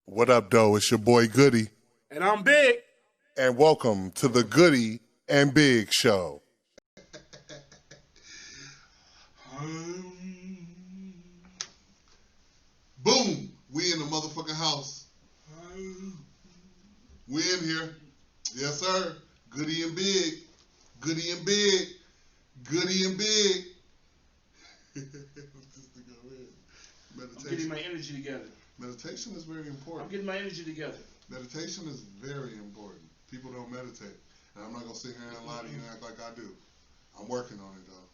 What up, though? It's your boy Goody, And I'm Big. and welcome to the Goody and Big Show. Boom! We in the motherfucking house. We in here. Yes, sir. Goody and Big. Goody and Big. Goody and Big. I'm getting my energy together. Meditation is very important. I'm getting my energy together. Meditation is very important. People don't meditate. And I'm not going to sit here and lie to you and act like I do. I'm working on it, though.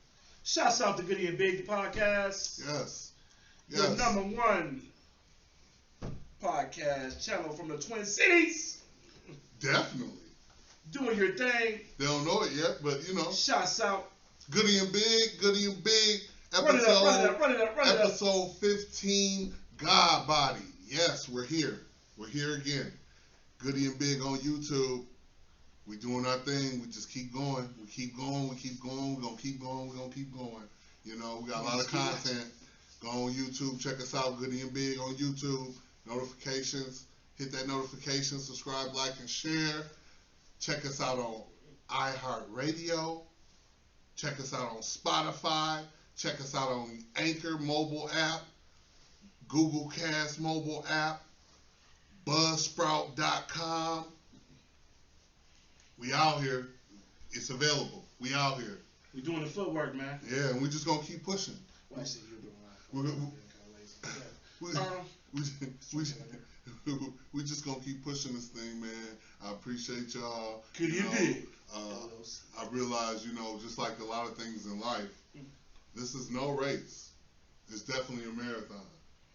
Shouts out to Goody and Big, the podcast. Yes. Your number one podcast channel from the Twin Cities. Definitely. Doing your thing. They don't know it yet, but you know. Shouts out. Goody and Big, Goody and Big. Run it up. Episode 15, God Body. Yes, we're here. We're here again. Goody and Big on YouTube. We doing our thing. We just keep going. We keep going. We keep going. We're going to keep going. We're going to keep going. You know, we got a lot of content. Go on YouTube. Check us out, Goody and Big on YouTube. Notifications. Hit that notification. Subscribe, like, and share. Check us out on iHeartRadio. Check us out on Spotify. Check us out on the Anchor mobile app, Google Cast mobile app, Buzzsprout.com. We out here. It's available. We out here. We doing the footwork, man. Yeah, and we just gonna keep pushing. Well, actually, you're doing We just gonna keep pushing this thing, man. I appreciate y'all. Goody and Big. I realize, you know, just like a lot of things in life, this is no race. It's definitely a marathon.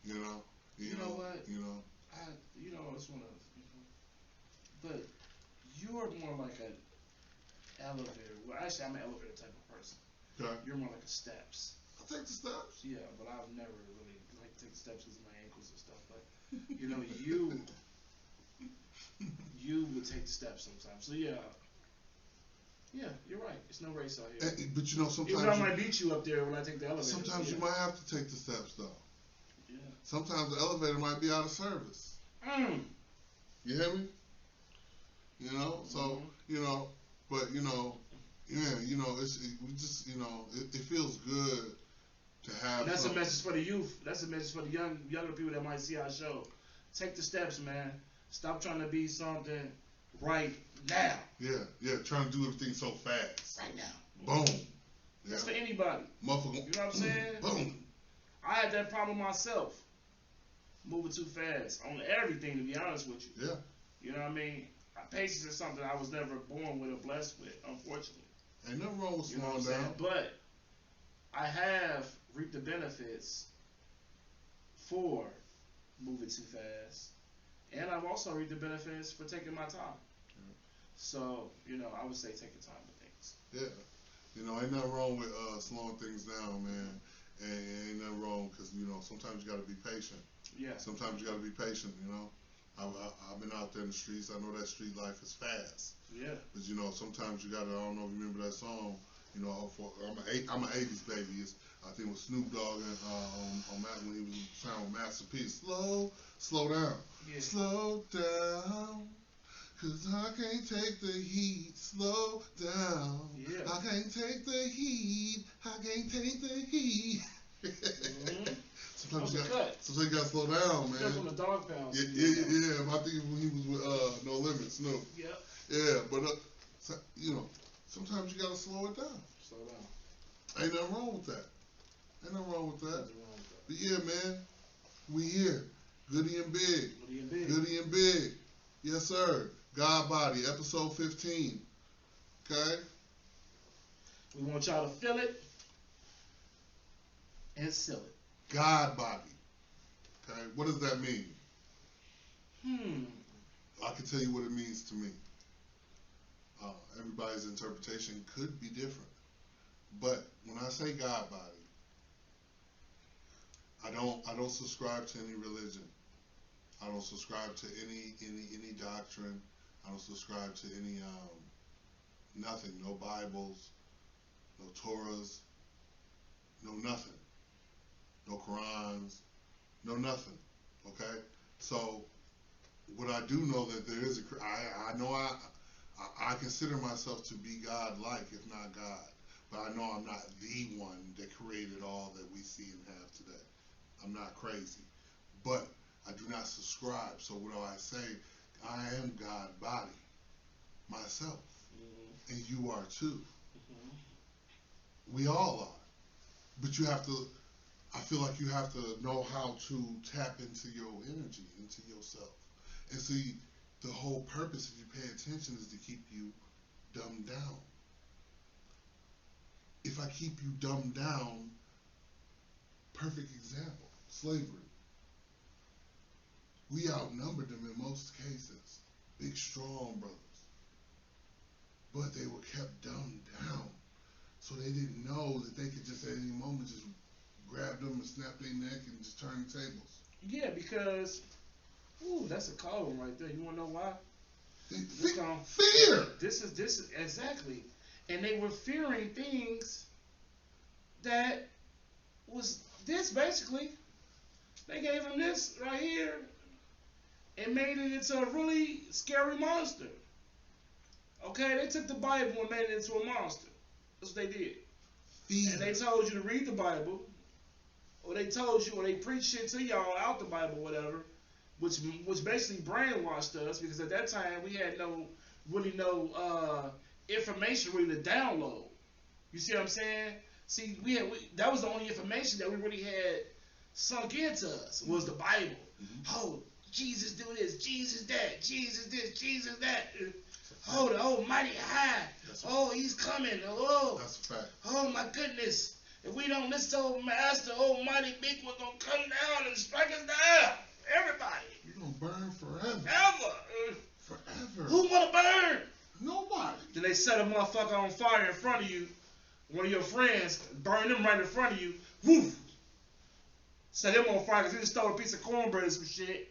You know. You know what? You know. I just wanna. But you're more like an elevator. Well, actually, I'm an elevator type of person. Okay. You're more like a steps. I'll take the steps. Yeah, but I've never really like to take the steps because of my ankles and stuff. But you know, you would take the steps sometimes. So yeah, you're right. It's no race out here. But you know, sometimes even I might beat you up there when I take the elevator. Sometimes you might have to take the steps though. Yeah. Sometimes the elevator might be out of service. You hear me? You know, so you know, but you know, yeah, you know, we just, you know, it feels good to have. And that's a message for the youth. That's a message for the younger people that might see our show. Take the steps, man. Stop trying to be something right now. Yeah, trying to do everything so fast. Right now. Boom. That's for anybody. Motherfucker. You know what I'm saying? Boom. I had that problem myself. Moving too fast on everything, to be honest with you. Yeah. You know what I mean? Patience is something I was never born with or blessed with, unfortunately. Ain't nothing wrong with slowing down. But I have reaped the benefits for moving too fast. And I've also reaped the benefits for taking my time. Yeah. So, you know, I would say take your time with things. Yeah. You know, ain't nothing wrong with slowing things down, man. And ain't nothing wrong because, you know, sometimes you got to be patient. Yeah. Sometimes you got to be patient, you know. I've been out there in the streets. I know that street life is fast. Yeah. But, you know, sometimes you got to, I don't know if you remember that song, you know, I'm an 80s baby. I think it was Snoop Dogg and when he was signed with Master P. Slow down. Yeah. Slow down. Cause I can't take the heat. Slow down. Yeah. I can't take the heat. I can't take the heat. Sometimes you got to slow down, man. That's from the Dog Pound. Yeah. I think when he was with No Limit, Snoop. Yeah. Yeah, but you know, sometimes you gotta slow it down. Slow down. Ain't nothing wrong with that. But yeah, man, we here. Goody and Big. Goody and Big. Yes, sir. God Body, episode 15. Okay? We want y'all to feel it and seal it. God Body. Okay? What does that mean? I can tell you what it means to me. Everybody's interpretation could be different. But when I say God Body, I don't subscribe to any religion. I don't subscribe to any doctrine. I don't subscribe to any nothing. No Bibles, no Torahs, no nothing. No Qurans, no nothing. Okay? So what I do know that there is I know I consider myself to be God-like, if not God. But I know I'm not the one that created all that we see and have today. I'm not crazy. But I do not subscribe. So what do I say? I am God body myself. Mm-hmm. And you are too. Mm-hmm. We all are. But you have to, I feel like you have to know how to tap into your energy, into yourself. And see, the whole purpose, if you pay attention, is to keep you dumbed down. If I keep you dumbed down, perfect example, slavery. We outnumbered them in most cases. Big, strong brothers. But they were kept dumbed down. So they didn't know that they could just at any moment just grab them and snap their neck and just turn the tables. Yeah, because, ooh, that's a cold one right there. You want to know why? Fear. This is exactly. And they were fearing things that was this basically. They gave him this right here and made it into a really scary monster. Okay, they took the Bible and made it into a monster. That's what they did. Fear. And they told you to read the Bible, or they told you, or they preached shit to y'all out the Bible, whatever, which basically brainwashed us, because at that time we had no information really to download. You see what I'm saying? See, that was the only information that we really had sunk into us, was the Bible. Mm-hmm. Oh, Jesus do this, Jesus that, Jesus this, Jesus that. Oh, the Almighty high. Oh, he's coming. Oh, that's a fact. Oh my goodness. If we don't listen to old Master, Almighty Big, we're going to come down and strike us down. Everybody. You're going to burn forever. Ever. Forever. Who want to burn? Nobody. Then they set a motherfucker on fire in front of you. One of your friends, burn them right in front of you. Woof. Set him on fire because he just stole a piece of cornbread or some shit.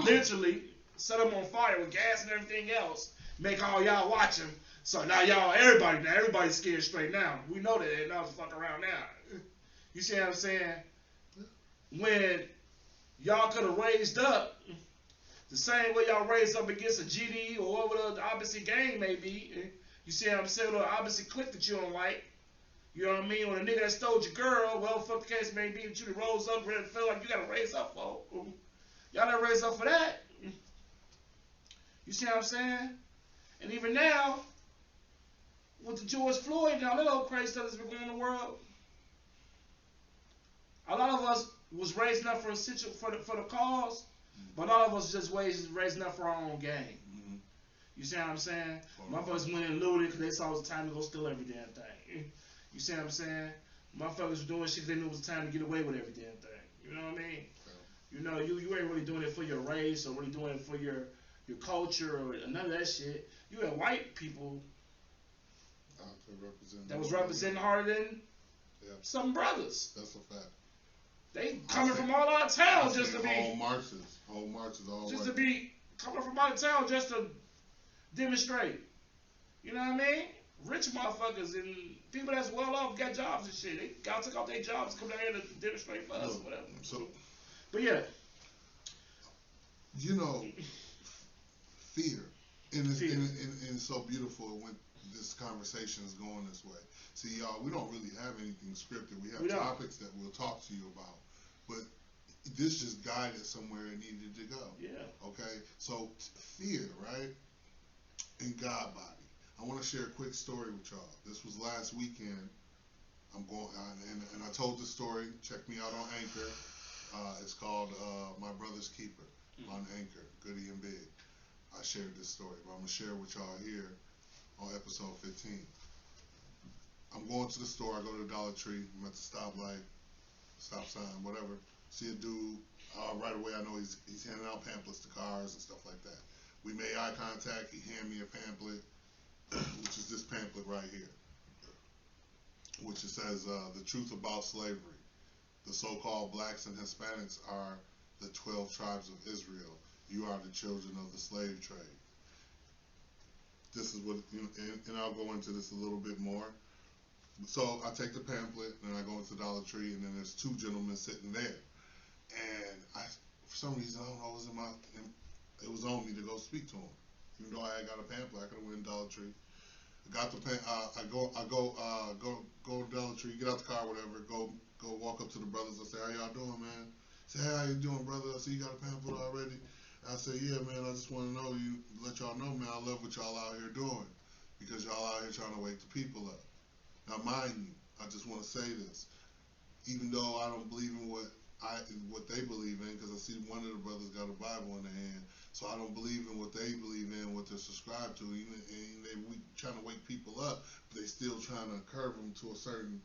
Literally. Set him on fire with gas and everything else. Make all y'all watch him. So now everybody's scared straight now. We know that they not fuck around now. You see what I'm saying? When y'all could have raised up the same way y'all raised up against a GD or whatever the opposite gang may be. You see what I'm saying? Or the opposite clique that you don't like. You know what I mean? Or the nigga that stole your girl, well, fuck the case may be, that you rose up and feel like you gotta raise up for. Y'all done raised up for that. You see what I'm saying? And even now, with the George Floyd and all that old crazy stuff that's been going on in the world, a lot of us was raising up for the cause, but a lot of us just raising up for our own game. Mm-hmm. You see what I'm saying? Motherfuckers went and looted because they saw it was time to go steal every damn thing. You see what I'm saying? Motherfuckers were doing shit because they knew it was time to get away with every damn thing. You know what I mean? Yeah. You know, you ain't really doing it for your race or really doing it for your culture or none of that shit. You had white people that was representing harder than some brothers. That's a fact. They coming from all out of town just to be whole marches all just way. to be coming from out of town just to demonstrate. You know what I mean? Rich motherfuckers and people that's well off got jobs and shit. They got took off their jobs to come down here to demonstrate for us or whatever. So, but yeah, you know, fear, and it's so beautiful when this conversation is going this way. See, y'all, we don't really have anything scripted. We have topics that we'll talk to you about, but this just guided somewhere it needed to go. Yeah. Okay. So fear, right? And God body. I want to share a quick story with y'all. This was last weekend. I'm going, and I told the story. Check me out on Anchor. It's called My Brother's Keeper on Anchor, Goody and Big. I shared this story, but I'm going to share with y'all here on episode 15. I'm going to the store. I go to the Dollar Tree. I'm at the stoplight, stop sign, whatever. See a dude. Right away, I know he's handing out pamphlets to cars and stuff like that. We made eye contact. He handed me a pamphlet, which is this pamphlet right here, which it says, The Truth About Slavery. The so-called blacks and Hispanics are the 12 tribes of Israel. You are the children of the slave trade. This is what, and I'll go into this a little bit more. So I take the pamphlet, and I go into Dollar Tree, and then there's two gentlemen sitting there. And for some reason, I don't know, it was on go speak to him. Even though I had got a pamphlet, I could have went to Dollar Tree. I got the go to Dollar Tree, get out the car, whatever. Go walk up to the brothers. I say, how y'all doing, man? Say, hey, how you doing, brother? I say, you got a pamphlet already? I say, yeah, man. I just want to know let y'all know, man. I love what y'all out here doing because y'all out here trying to wake the people up. Now, mind you, I just want to say this. Even though I don't believe in what they believe in, because I see one of the brothers got a Bible in their hand, so I don't believe in what they believe in, what they're subscribed to. Even and we trying to wake people up, but they still trying to curve them to a certain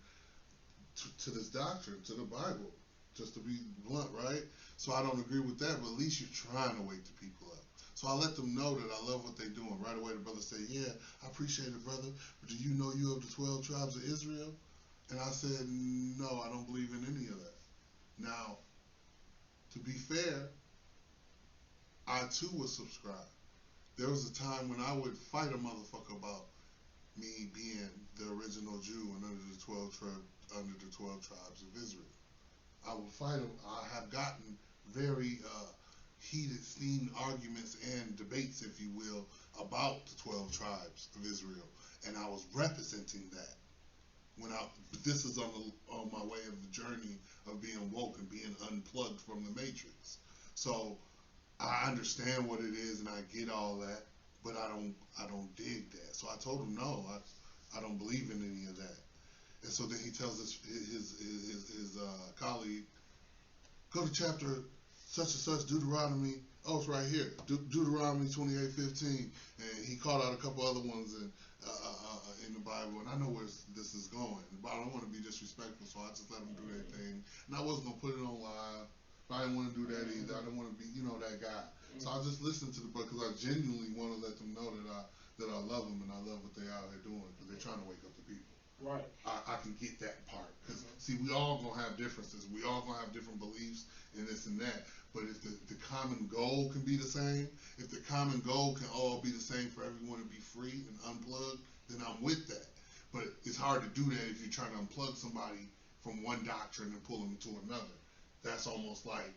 to this doctrine, to the Bible, just to be blunt, right? So I don't agree with that, but at least you're trying to wake the people up. So I let them know that I love what they're doing. Right away, the brother say, "Yeah, I appreciate it, brother. But do you know you of the 12 tribes of Israel?" And I said, "No, I don't believe in any of that." Now, to be fair, I too was subscribed. There was a time when I would fight a motherfucker about me being the original Jew and under the 12 tribes of Israel. I would fight him. I have gotten very heated, steamed arguments and debates, if you will, about the 12 tribes of Israel, and I was representing that. This is on my way of the journey of being woke and being unplugged from the matrix. So I understand what it is and I get all that, but I don't dig that. So I told him no, I don't believe in any of that. And so then he tells his colleague, go to chapter such and such, Deuteronomy. Oh, it's right here, Deuteronomy 28:15, and he called out a couple other ones in the Bible, and I know where this is going, but I don't want to be disrespectful, so I just let them do their thing, and I wasn't gonna put it on live. I didn't want to do that either. I didn't want to be, that guy. So I just listened to the book because I genuinely want to let them know that I love them and I love what they out here doing because they're trying to wake up the people. Right. I can get that part because see, we all gonna have differences. We all gonna have different beliefs and this and that. But if the common goal can be the same, if the common goal can all be the same for everyone to be free and unplugged, then I'm with that. But it's hard to do that if you're trying to unplug somebody from one doctrine and pull them to another. That's almost like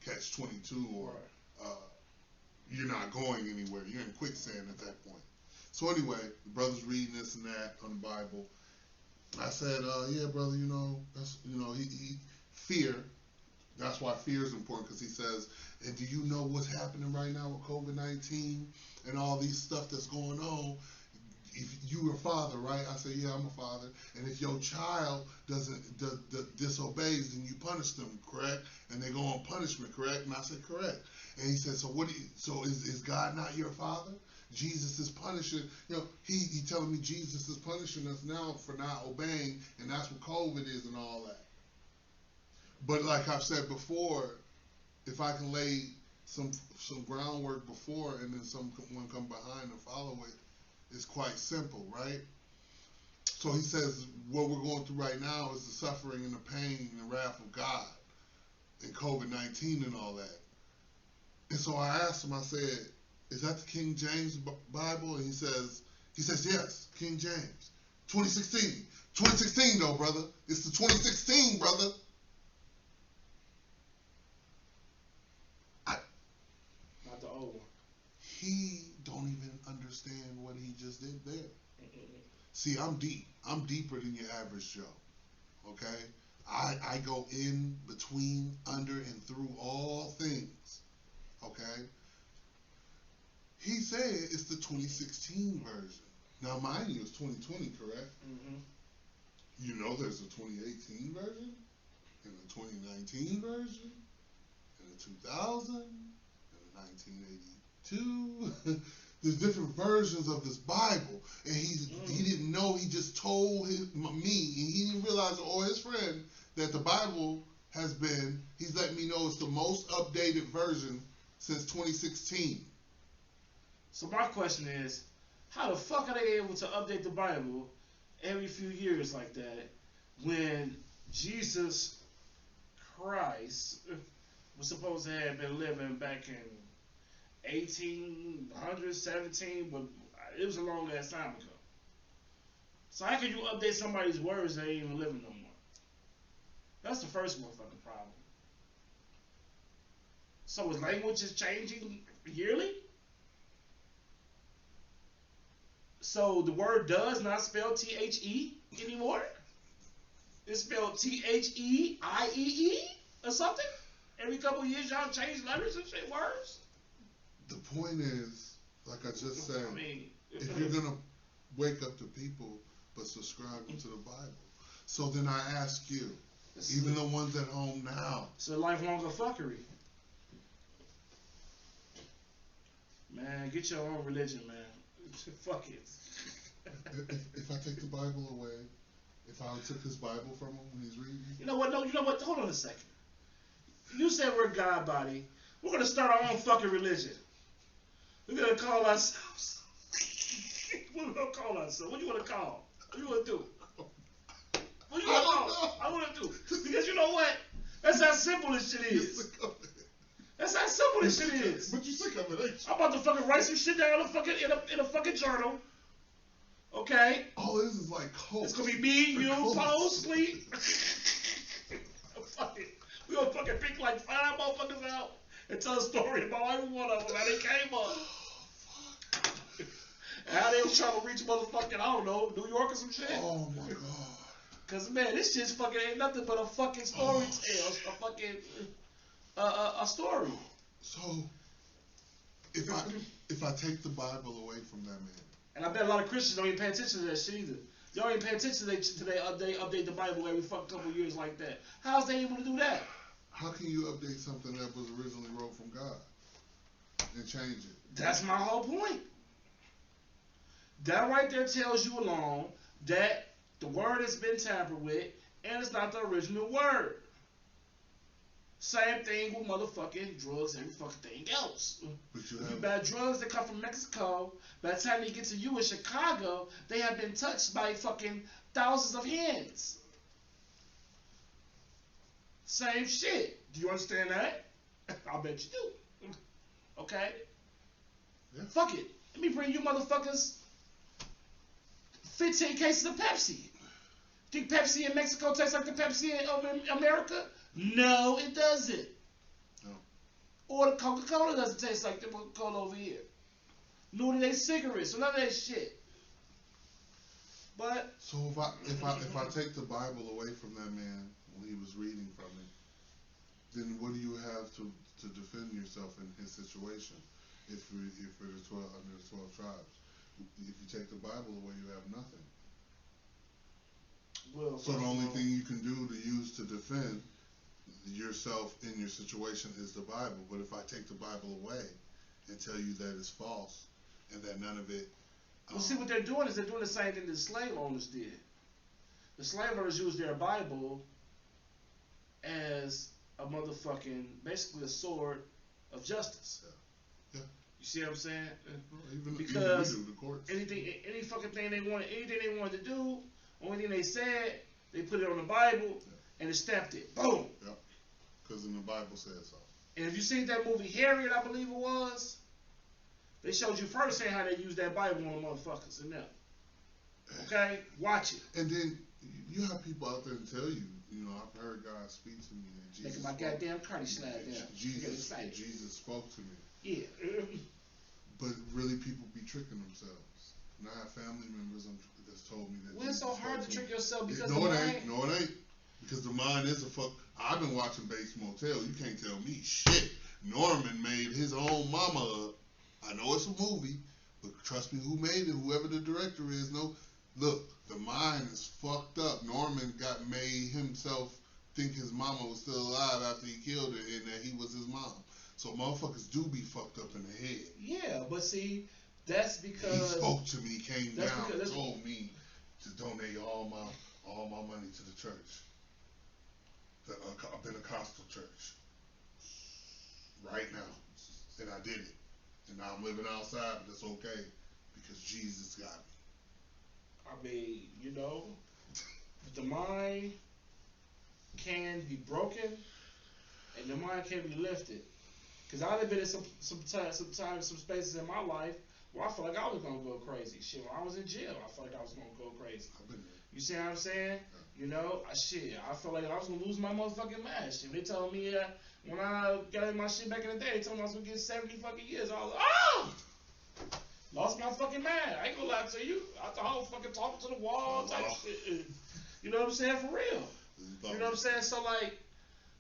catch-22, or you're not going anywhere. You're in quicksand at that point. So anyway, the brother's reading this and that on the Bible. I said, yeah, brother, that's, fear. That's why fear is important, because he says, and do you know what's happening right now with COVID-19 and all these stuff that's going on? If you are a father, right? I said, yeah, I'm a father. And if your child disobeys, then you punish them, correct? And they go on punishment, correct? And I said, correct. And he said, so is God not your father? Jesus is punishing, he telling me Jesus is punishing us now for not obeying, and that's what COVID is and all that. But like I've said before, if I can lay some groundwork before and then someone come behind and follow it, it's quite simple, right? So he says what we're going through right now is the suffering and the pain and the wrath of God and COVID-19 and all that. And so I asked him, I said, is that the King James Bible? And he says yes, King James. 2016. 2016 though, brother. It's the 2016, brother. Not the old one. He don't even understand what he just did there. See, I'm deep. I'm deeper than your average Joe. Okay? I go in, between, under, and through all things. Okay? He said it's the 2016 version. Now, mind you, it's 2020, correct? Mm-hmm. You know there's a 2018 version, and a 2019 version, and a 2000, and a 1982. There's different versions of this Bible, and he didn't know. He just told me, and he didn't realize, or his friend, that the Bible he's letting me know it's the most updated version since 2016. So my question is, how the fuck are they able to update the Bible every few years like that when Jesus Christ was supposed to have been living back in 1817, but it was a long ass time ago. So how can you update somebody's words that ain't even living no more? That's the first motherfucking problem. So his language is changing yearly? So the word does not spell THE anymore. It's spelled THEIEE or something. Every couple of years, y'all change letters and shit, words. The point is, like I just said, I mean, if you're gonna wake up the people, but subscribe them to the Bible. So then I ask you, even the ones at home now, it's a lifelong fuckery. Man, get your own religion, man. Fuck it. if I take the Bible away, if I took his Bible from him when he's reading, You know what? No, you know what? Hold on a second. You said we're God body. We're gonna start our own fucking religion. We're gonna call ourselves. What we gonna call ourselves? What you wanna call? What you wanna do? What you wanna call? I wanna do. Because you know what? That's how simple this shit is. That's how simple this shit is. But you sick of it, ain't you? I'm about to fucking write some shit down in a fucking journal. Okay? All this is like coke. It's gonna be me, you, Paul, sleep. Fuck it. We gonna fucking pick like 5 motherfuckers out and tell a story about every one of them, how they came up. And how they was trying to reach motherfucking, I don't know, New York or some shit. Oh my god. Cause man, this shit's fucking ain't nothing but a fucking story tale. A fucking a story. So if I take the Bible away from that man, and I bet a lot of Christians don't even pay attention to that shit either. They don't even pay attention to they update the Bible every fucking couple years like that. How's they able to do that? how can you update something that was originally wrote from God and change it? That's my whole point. That right there tells you alone that the word has been tampered with and it's not the original word. Same thing with motherfucking drugs and every fucking thing else. But you If you have buy drugs that come from Mexico, by the time they get to you in Chicago, they have been touched by fucking thousands of hands. Same shit. Do you understand that? I bet you do. Okay? Yeah. Fuck it. Let me bring you motherfuckers 15 cases of Pepsi. Think Pepsi in Mexico tastes like the Pepsi in America? No, it doesn't. No. Or the Coca-Cola doesn't taste like the Coca-Cola over here. Nor do they cigarettes or none of that shit. But so if I take the Bible away from that man when he was reading from it, then what do you have to defend yourself in his situation? If for the 12 under the 12 tribes, if you take the Bible away, you have nothing. well, So the only thing you can do to use to defend yourself in your situation is the Bible. But if I take the Bible away and tell you that it's false and that none of it, well, see what they're doing is they're doing the same thing the slave owners did. The slave owners used their Bible as a motherfucking, basically a sword of justice. Yeah. You see what I'm saying? even Because we do, the courts. any fucking thing they wanted, anything they wanted to do, only thing they said, they put it on the Bible and it stamped it. Boom. Yep. Because in the Bible says so. And if you seen that movie Harriet, I believe it was, they showed you firsthand how they used that Bible on the motherfuckers and them. Okay? Watch it. And then you have people out there to tell you, I've heard God speak to me and Jesus. Making my spoke. goddamn cardi slide down. Jesus spoke to me. Yeah. But really, people be tricking themselves. And I have family members that's told me that. Well, it's so hard to trick yourself because no, it ain't. No, it ain't. Because the mind is a fuck. I've been watching Bates Motel. You can't tell me shit. Norman made his own mama up. I know it's a movie, but trust me, who made it, whoever the director is, no. Look, the mind is fucked up. Norman made himself think his mama was still alive after he killed her and that he was his mom. So motherfuckers do be fucked up in the head. Yeah, but see, that's because he spoke to me, came down, and because told me to donate all my money to the church, the Pentecostal church, right now, and I did it. And now I'm living outside, but it's okay because Jesus got me. I mean, the mind can be broken and the mind can be lifted. Because I've been in some spaces in my life where I felt like I was going to go crazy. Shit, when I was in jail, I felt like I was going to go crazy. I've been there. You see what I'm saying? I felt like I was going to lose my motherfucking mind. Shit, they told me when I got my shit back in the day, they told me I was going to get 70 fucking years. I was like, oh! Lost my fucking fucking mad. I ain't gonna lie to you. I thought I was fucking talking to the wall type shit. You know what I'm saying? For real. You know what I'm saying? So like,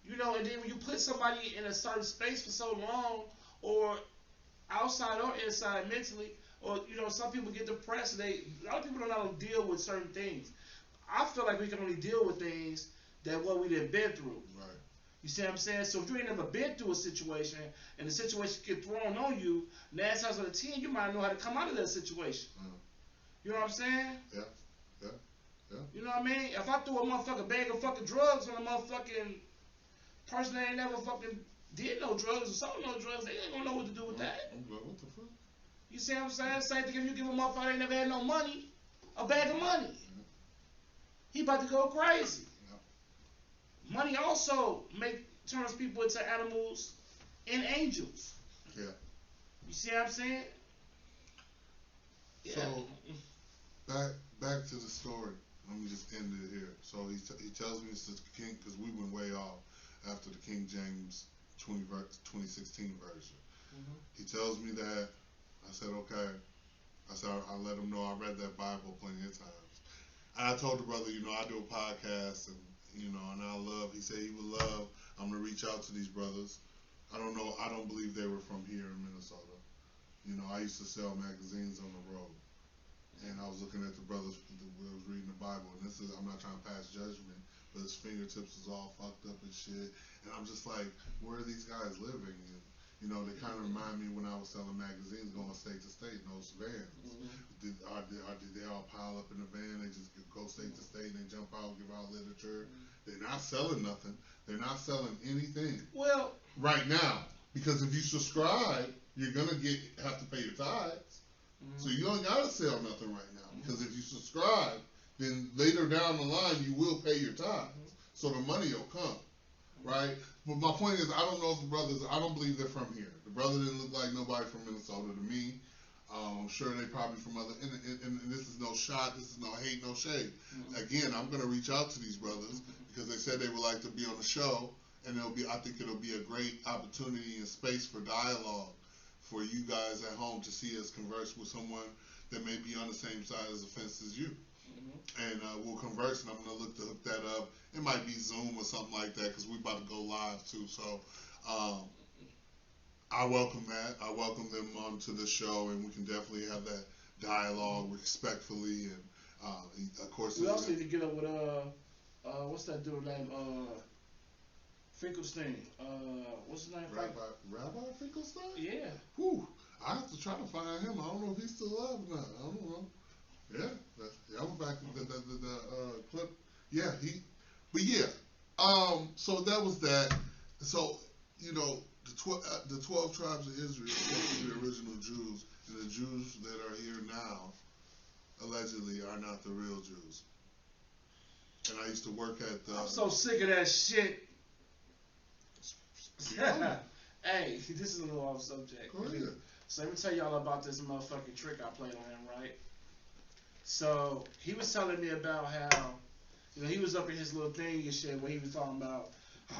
you know, and then when you put somebody in a certain space for so long, or outside or inside mentally, or you know, some people get depressed. A lot of people don't know how to deal with certain things. I feel like we can only deal with things that what we done been through. Right. You see what I'm saying? So if you ain't never been through a situation and the situation get thrown on you, 9 times out of 10 you might know how to come out of that situation. You know what I'm saying? Yeah. Yeah. Yeah. You know what I mean? If I threw a motherfucking bag of fucking drugs on a motherfucking person that ain't never fucking did no drugs or sold no drugs, they ain't gonna know what to do with that. I'm like, what the fuck? You see what I'm saying? Same thing if you give a motherfucker that ain't never had no money, a bag of money. He about to go crazy. Money also turns people into animals and angels. Yeah. You see what I'm saying? Yeah. So back to the story. Let me just end it here. So he tells me it's the King, because we went way off after the King James 2016 version. Mm-hmm. He tells me that. I said, okay. I said, I let him know I read that Bible plenty of times. And I told the brother, you know, I do a podcast, and you know, and he said he would love, I'm going to reach out to these brothers. I don't know, I don't believe they were from here in Minnesota. You know, I used to sell magazines on the road. And I was looking at the brothers when I was reading the Bible, and I'm not trying to pass judgment, but his fingertips is all fucked up and shit. And I'm just like, where are these guys living? And, you know, they kind of remind me when I was selling magazines going state to state in those vans. Mm-hmm. Did they all pile up in a van? They just go state to state and they jump out, give out literature. They're not selling nothing. They're not selling anything. Well, right now, because if you subscribe, you're gonna have to pay your tithes. Mm-hmm. So you don't gotta sell nothing right now, because if you subscribe, then later down the line you will pay your tithes. Mm-hmm. So the money will come, right? But my point is, I don't know if the brothers. I don't believe they're from here. The brother didn't look like nobody from Minnesota to me. I'm sure they probably from other, and this is no shot, this is no hate, no shade. Mm-hmm. Again, I'm going to reach out to these brothers because they said they would like to be on the show, and I think it'll be a great opportunity and space for dialogue for you guys at home to see us converse with someone that may be on the same side of the fence as you. Mm-hmm. And we'll converse, and I'm going to look to hook that up. It might be Zoom or something like that, because we're about to go live too, so I welcome that. I welcome them onto the show, and we can definitely have that dialogue respectfully. And of course, we also need to get up with what's that dude named Finkelstein? What's his name? Rabbi Finkelstein? Yeah. Whew. I have to try to find him. I don't know if he's still alive or not. I don't know. Yeah, I was back in the clip. Yeah, but yeah. So that was that. So you know. The 12 tribes of Israel, the original Jews, and the Jews that are here now, allegedly, are not the real Jews. And I used to work at the... I'm so sick of that shit. Hey, this is a little off subject. Go ahead. So let me tell y'all about this motherfucking trick I played on him, right? So he was telling me about how, you know, he was up in his little thing and shit where he was talking about,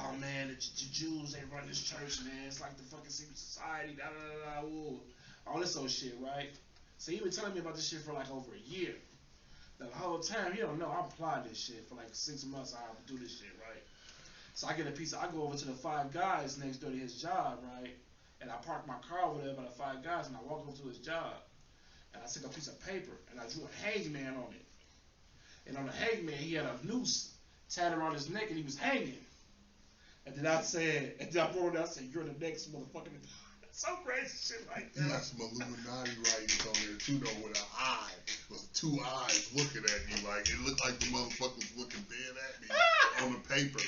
oh man, the Jews, they run this church, man. It's like the fucking secret society, da da da da, ooh. All this old shit, right? So he been telling me about this shit for like over a year. Now, the whole time, he don't know, I'm applying this shit for like 6 months. I have to do this shit, right? So I get a piece I go over to the Five Guys next door to his job, right? And I park my car over there by the Five Guys, and I walk over to his job. And I took a piece of paper, and I drew a hangman on it. And on the hangman, he had a noose tied around his neck, and he was hanging. And then I wrote it, I said, you're the next motherfucker. So crazy shit like that. You got some Illuminati writings on there too, though, with an eye, with 2 eyes looking at you. Like, it looked like the motherfucker's looking dead at me on the paper.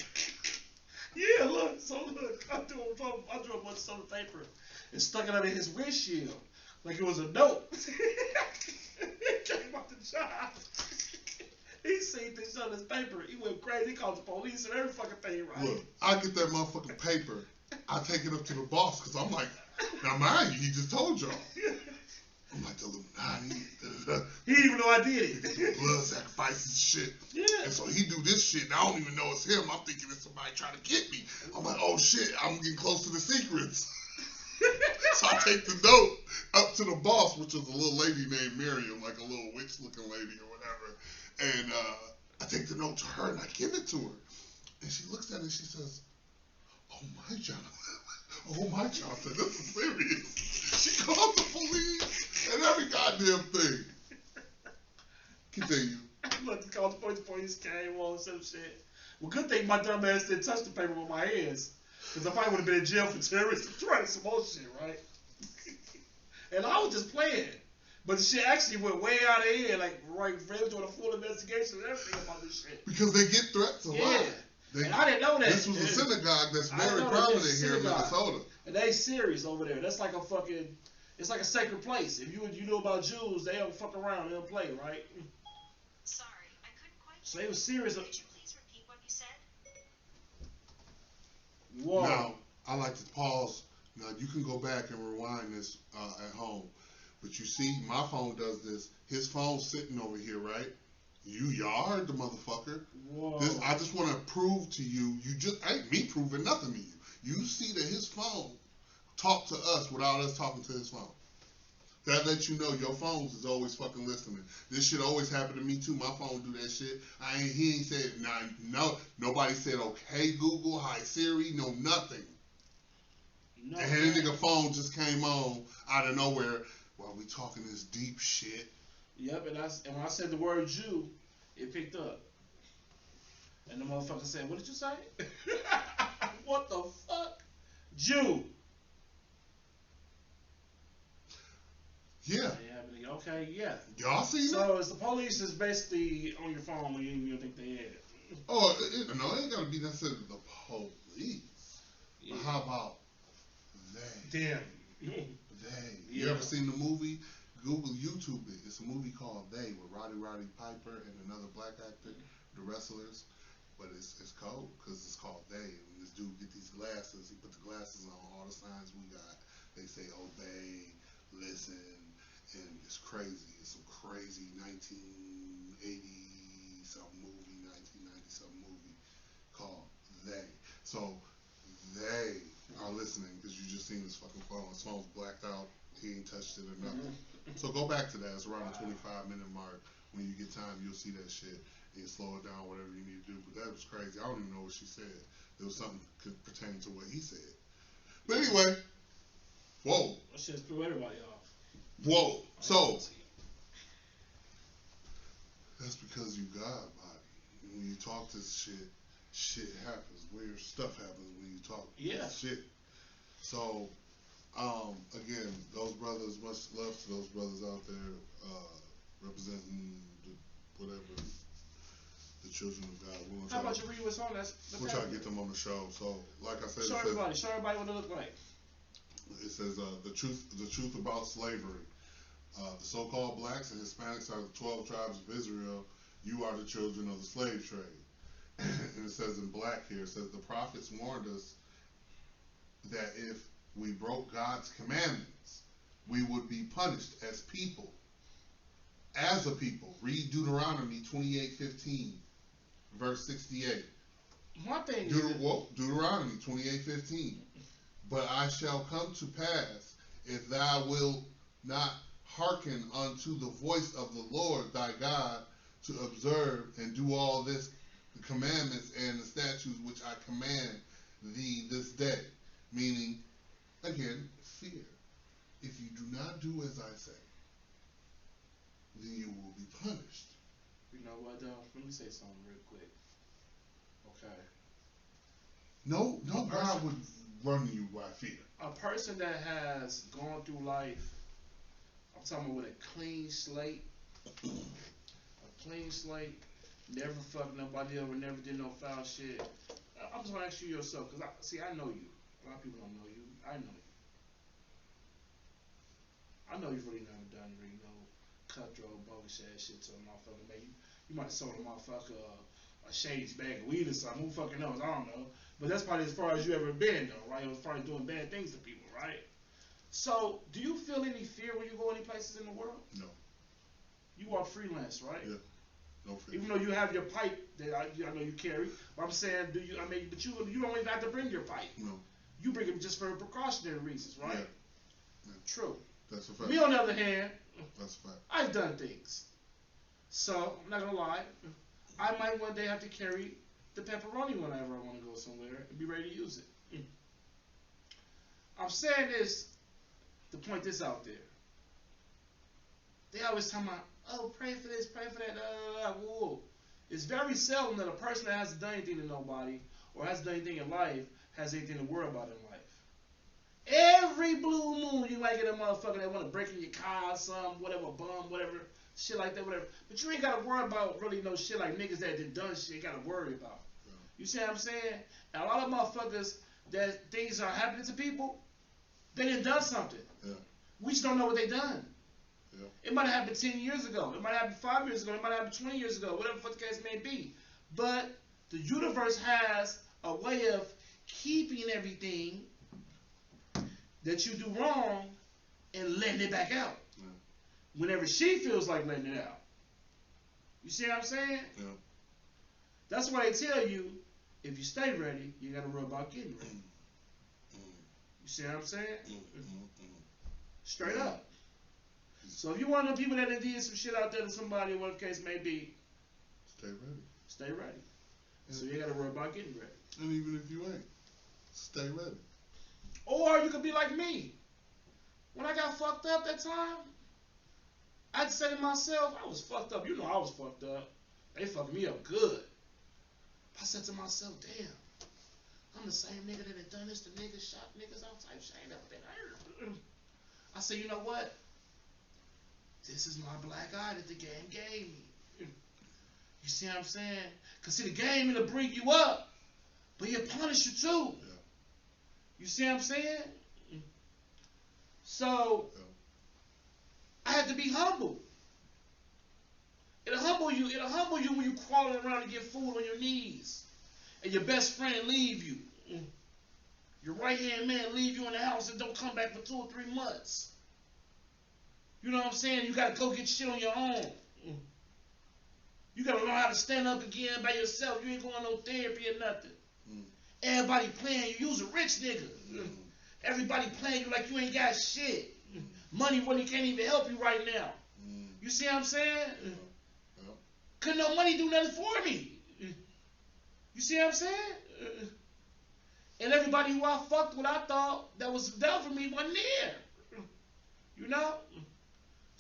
Yeah, look, I drew a bunch of some paper and stuck it under his windshield like it was a note. He came out the job. He seen things on his paper. He went crazy. He called the police and every fucking thing, right? Look, I get that motherfucking paper. I take it up to the boss because I'm like, now mind you, he just told y'all. I'm like, the Illuminati. He didn't even know I did it. Blood sacrifices shit. Yeah. And so he do this shit, and I don't even know it's him. I'm thinking it's somebody trying to get me. I'm like, oh shit, I'm getting close to the secrets. So I take the note up to the boss, which was a little lady named Miriam, like a little witch-looking lady or whatever. And I take the note to her and I give it to her. And she looks at it and she says, "Oh my Jonathan, oh my Jonathan, this is serious." She called the police and every goddamn thing. Continue. Look, they called the police came on some shit. Well, good thing my dumb ass didn't touch the paper with my hands. Because I probably would have been in jail for terrorism trying some more shit, right? And I was just playing. But the shit actually went way out of here. Like, right, they were doing a full investigation and everything about this shit. Because they get threats a lot. And I didn't know that. This was a synagogue that's very prominent here in Minnesota. And they serious over there. That's like a fucking, it's like a sacred place. If you know about Jews, they don't fuck around. They don't play, right? Sorry, I couldn't quite. So they was serious. Could you please repeat what you said? Whoa. Now, I like to pause. Now, you can go back and rewind this at home. But you see, my phone does this. His phone's sitting over here, right? Y'all heard the motherfucker. Whoa. I just want to prove to you, ain't me proving nothing to you. You see that his phone talked to us without us talking to his phone. That lets you know your phones is always fucking listening. This shit always happen to me too. My phone do that shit. He ain't said, no, nobody said, okay, Google, hi, Siri, no, nothing. No, and his nigga phone just came on out of nowhere while we talking this deep shit. Yep, and when I said the word Jew, it picked up. And the motherfucker said, "What did you say?" What the fuck? Jew. Yeah. Okay, yeah. Y'all seen that? So the police is basically on your phone when you didn't even think they had it. Oh, no, it ain't gotta be necessarily the police. Yeah. But how about they? Damn. They. Yeah. You ever seen the movie? Google, YouTube it. It's a movie called They with Roddy Piper and another black actor, the wrestlers. But it's cold because it's called They. And this dude get these glasses. He put the glasses on. All the signs we got. They say obey, listen, and it's crazy. It's some crazy 1980 something movie, 1990 something movie called They. So they are listening because you just seen this fucking phone. His phone's blacked out. He ain't touched it or nothing. So go back to that. It's around the 25-minute mark. When you get time, you'll see that shit. And you slow it down, whatever you need to do. But that was crazy. I don't even know what she said. It was something pertaining to what he said. But anyway, whoa. That shit threw everybody off. Whoa. So, that's because you God body. When you talk this shit happens. Weird stuff happens when you talk this shit. So, again, those brothers, much love to those brothers out there representing the children of God. How about you read what's on that? We'll try to get them on the show. So, like I said, show everybody what it look like. It says the truth about slavery. The so-called blacks and Hispanics are the 12 tribes of Israel. You are the children of the slave trade. And it says in black here, it says the prophets warned us that if we broke God's commandments, we would be punished as people. As a people. Read Deuteronomy 28:15, verse 68. My thing Deuteronomy 28:15. But I shall come to pass, if thou wilt not hearken unto the voice of the Lord thy God, to observe and do all this, the commandments and the statutes which I command thee this day. Meaning, again, fear. If you do not do as I say, then you will be punished. You know what, though? Let me say something real quick. Okay. No God would run you by fear. A person that has gone through life, I'm talking about with a clean slate, never fucked nobody over, never did no foul shit. I'm just gonna ask you yourself, because I know you. A lot of people don't know you. I know you. I know you've really never done really no cutthroat, bogus ass shit to a motherfucker. Man, you might have sold a motherfucker a shades bag of weed or something. Who fucking knows? I don't know. But that's probably as far as you ever been, though, right? As far as doing bad things to people, right? So, do you feel any fear when you go any places in the world? No. You are freelance, right? Yeah. No fear. Even though you have your pipe that I know you carry, but I'm saying, but you don't even have to bring your pipe. No. You bring it just for precautionary reasons, right? Yeah. True. That's a fact. Me, on the other hand, That's a fact. I've done things. So, I'm not going to lie. I might one day have to carry the pepperoni whenever I want to go somewhere and be ready to use it. I'm saying this to point this out there. They always talk about, oh, pray for this, pray for that, whoa. It's very seldom that a person that hasn't done anything to nobody or hasn't done anything in life has anything to worry about in life. Every blue moon, you might get a motherfucker that want to break in your car or something, whatever, bum, whatever, shit like that, whatever. But you ain't got to worry about really no shit like niggas that done done shit got to worry about. Yeah. You see what I'm saying? And a lot of motherfuckers that things are happening to people, they done something. Yeah. We just don't know what they done. Yeah. It might have happened 10 years ago. It might have happened 5 years ago. It might have happened 20 years ago. Whatever the case may be. But the universe has a way of keeping everything that you do wrong and letting it back out. Yeah. Whenever she feels like letting it out. You see what I'm saying? Yeah. That's why they tell you, if you stay ready, you got to worry about getting ready. You see what I'm saying? Straight up. So if you one of the people that did some shit out there to somebody, whatever the case may be, stay ready. Stay ready. So you gotta worry about getting ready. And even if you ain't, stay ready. Or you could be like me. When I got fucked up that time, I'd say to myself, I was fucked up. You know I was fucked up. They fucked me up good. I said to myself, damn, I'm the same nigga that had done this to niggas, shot niggas, all type shit. Ain't never been hurt. I said, you know what? This is my black eye that the game gave me. You see what I'm saying? Because see, the game it'll bring you up, but he'll punish you too. Yeah. You see what I'm saying? So, I had to be humble. It'll humble you. It'll humble you when you're crawling around to get food on your knees. And your best friend leave you. Your right-hand man leave you in the house and don't come back for 2 or 3 months. You know what I'm saying? You got to go get shit on your own. You got to learn how to stand up again by yourself. You ain't going no therapy or nothing. Everybody playing you. You's a rich nigga. Everybody playing you like you ain't got shit. Money really can't even help you right now. You see what I'm saying? Couldn't no money do nothing for me. You see what I'm saying? And everybody who I fucked with, I thought that was down for me wasn't there. You know?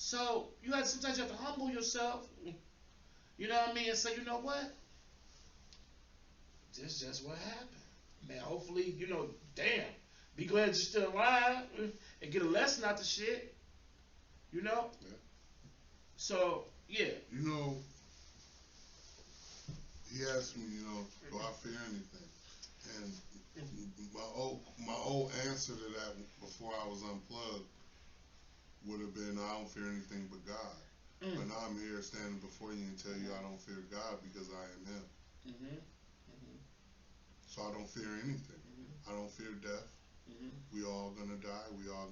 So, sometimes you have to humble yourself. You know what I mean? And say, you know what? This is just what happened. Man, hopefully, damn. Be glad you're still alive and get a lesson out the shit. You know? Yeah. So, yeah. You know, he asked me, do I fear anything? And my old answer to that before I was unplugged would have been, I don't fear anything but God. But now I'm here standing before you and tell you I don't fear God because I am Him. So I don't fear anything. I don't fear death. We all gonna die. We all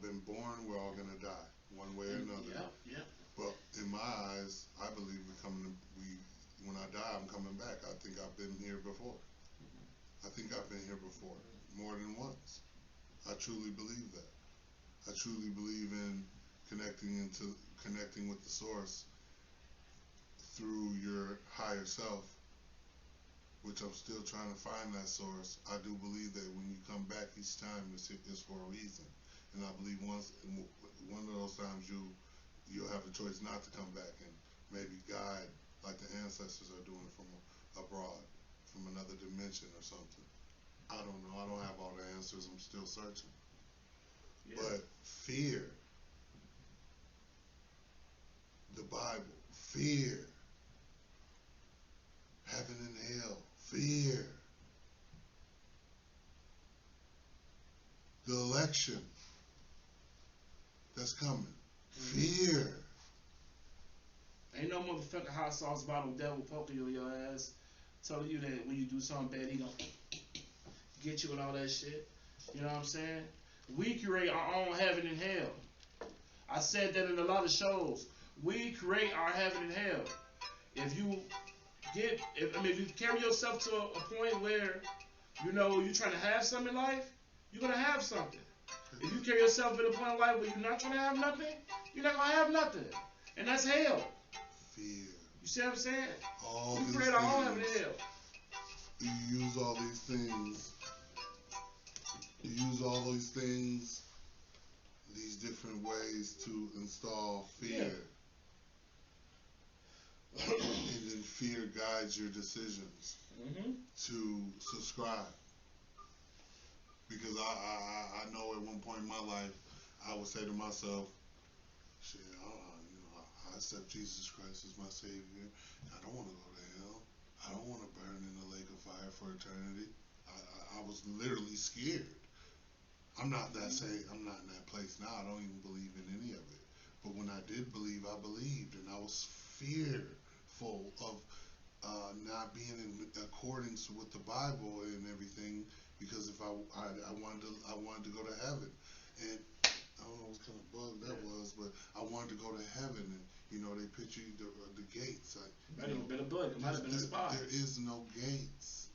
been born. We're all gonna die one way or another. Yeah. But in my eyes, I believe when I die, I'm coming back. I think I've been here before. I think I've been here before more than once. I truly believe that. I truly believe in connecting with the source through your higher self, which I'm still trying to find that source. I do believe that when you come back each time, it's for a reason. And I believe one of those times you'll have the choice not to come back and maybe guide like the ancestors are doing from abroad, from another dimension or something. I don't know. I don't have all the answers. I'm still searching. Yeah. But fear, the Bible, fear, heaven and hell, fear, the election that's coming, fear. Ain't no motherfucking hot sauce bottle devil poking you in your ass, telling you that when you do something bad, he gonna get you and all that shit. You know what I'm saying? We create our own heaven and hell. I said that in a lot of shows. We create our heaven and hell. If you carry yourself to a point where you're trying to have something in life, you're gonna have something. If you carry yourself to the point of life where you're not trying to have nothing, you're not gonna have nothing, and that's hell. Fear. You see what I'm saying? All We these create our own heaven and things. hell. You use all these things. You use all these things, these different ways to install fear. And then fear guides your decisions to subscribe. Because I know at one point in my life, I would say to myself, shit, I accept Jesus Christ as my Savior. I don't want to go to hell. I don't want to burn in the lake of fire for eternity. I was literally scared. I'm not in that place now. I don't even believe in any of it. But when I did believe, I believed, and I was fearful of not being in accordance with the Bible and everything, because if I wanted to go to heaven, and I don't know what kind of bug that was, but I wanted to go to heaven, and they picture the gates. Might have been a bug. It might have been a spy. There is no gates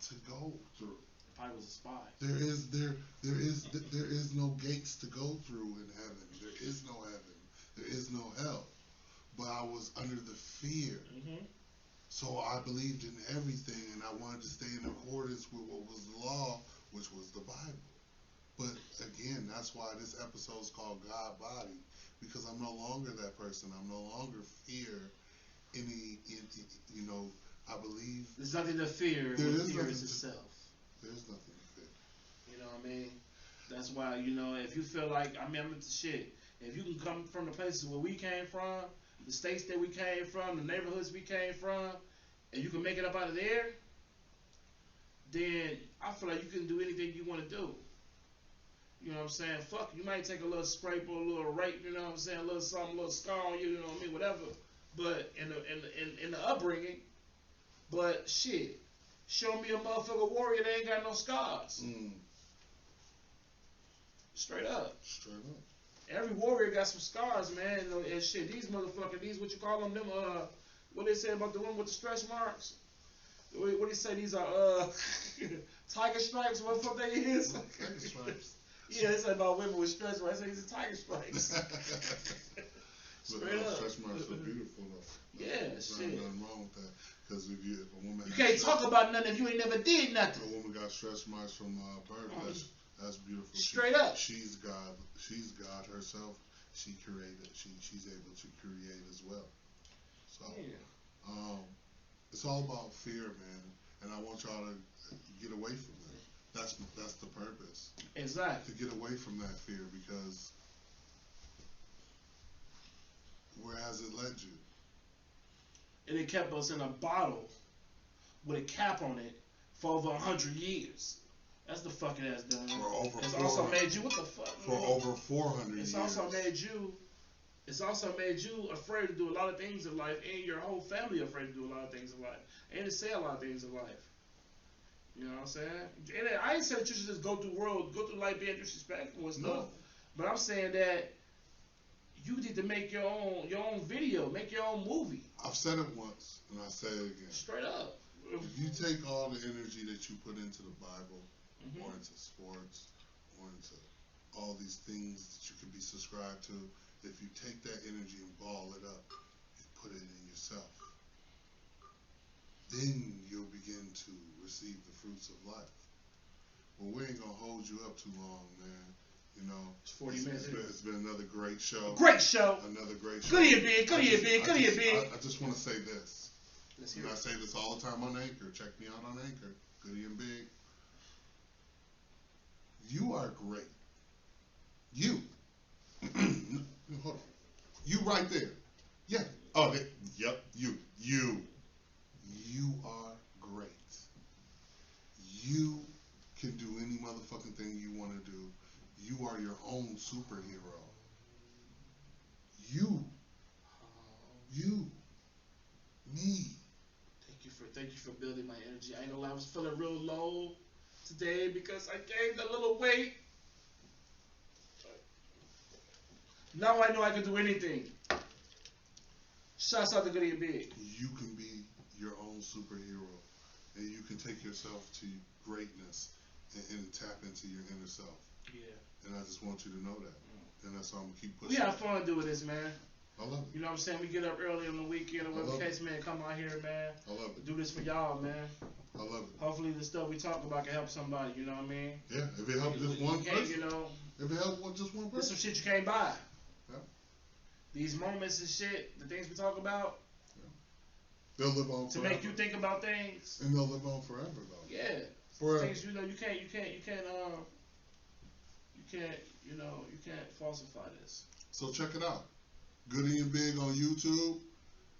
to go through. Probably was a spy. There is no gates to go through in heaven. There is no heaven. There is no hell. But I was under the fear. So I believed in everything, and I wanted to stay in accordance with what was the law, which was the Bible. But again, that's why this episode is called God Body, because I'm no longer that person. I'm no longer fear any. I believe there's nothing to fear. There is fear nothing is itself. There's nothing to fear. You know what I mean? That's why, if you feel like, I'm into shit. If you can come from the places where we came from, the states that we came from, the neighborhoods we came from, and you can make it up out of there, then I feel like you can do anything you want to do. You know what I'm saying? Fuck, you might take a little scrape or a little rape, you know what I'm saying? A little something, a little scar on you, you know what I mean? Whatever. But in the upbringing, but shit, show me a motherfucker warrior that ain't got no scars. Straight up. Straight up. Every warrior got some scars, man. And shit, these motherfuckers, what you call them, what they say about the one with the stretch marks? What do you say? These are tiger stripes. What the fuck they is? Tiger stripes. Yeah, they say about women with stretch marks. They say these are tiger stripes. Straight up. Stretch marks are beautiful though. Yeah, There's shit. nothing wrong with that. Because if a woman, you can't talk about nothing if you ain't never did nothing. A woman got stretch marks from birth. That's beautiful. Straight up. She's God. She's God herself. She created. She's able to create as well. So, it's all about fear, man. And I want y'all to get away from that. That's the purpose. Exactly. To get away from that fear, because where has it led you? And it kept us in a bottle with a cap on it for over 100 years. That's the fuck it has done. It's also made you, what the fuck? For over 400 years. It's also made you afraid to do a lot of things in life, and your whole family afraid to do a lot of things in life, and to say a lot of things in life. You know what I'm saying? And I ain't saying that you should just go through life being disrespectful and stuff. No. But I'm saying that you need to make your own video, make your own movie. I've said it once, and I'll say it again. Straight up. If you take all the energy that you put into the Bible, or into sports, or into all these things that you can be subscribed to, if you take that energy and ball it up and put it in yourself, then you'll begin to receive the fruits of life. Well, we ain't gonna hold you up too long, man. It's 40 minutes. It's been another great show. Great show. Another great show. Goody Big. I just want to say this. Let's hear And I it. say this all the time on Anchor. Check me out on Anchor. Goody and Big. You are great. You. Hold on. You right there. Yeah. Oh, yep. You. You are great. You can do any motherfucking thing you want to do. You are your own superhero. You. Me. Thank you for building my energy. I ain't gonna lie, I was feeling real low today because I gained a little weight. Now I know I can do anything. Shouts out to Goody and Big. You can be your own superhero, and you can take yourself to greatness and tap into your inner self. Yeah. And I just want you to know that. And that's how I'm gonna keep We pushing. have fun doing this, man. I love it. You know what I'm saying? We get up early on the weekend or I whatever love case, man. Come out here, man. I love it. Do this for y'all, man. I love it. Hopefully the stuff we talk about can help somebody. You know what I mean? Yeah, if it helps just one Hey, person. you know, If it helps just one there's some person. shit you can't buy. Yeah. These moments and shit, the things we talk about, They'll live on to forever. make you think about things. And they'll live on forever though. Yeah. Forever. Things you know you can't falsify this. So check it out. Goody and Big on YouTube.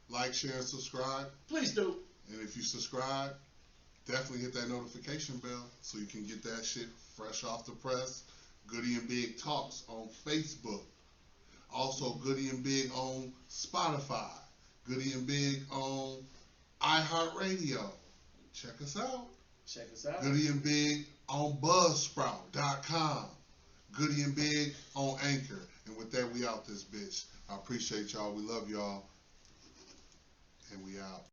Like, share, and subscribe. Please do. And if you subscribe, definitely hit that notification bell so you can get that shit fresh off the press. Goody and Big Talks on Facebook. Also, Goody and Big on Spotify. Goody and Big on iHeartRadio. Check us out. Check us out. Goody and Big on Buzzsprout.com. Goody and Big on Anchor. And with that, we out this bitch. I appreciate y'all. We love y'all.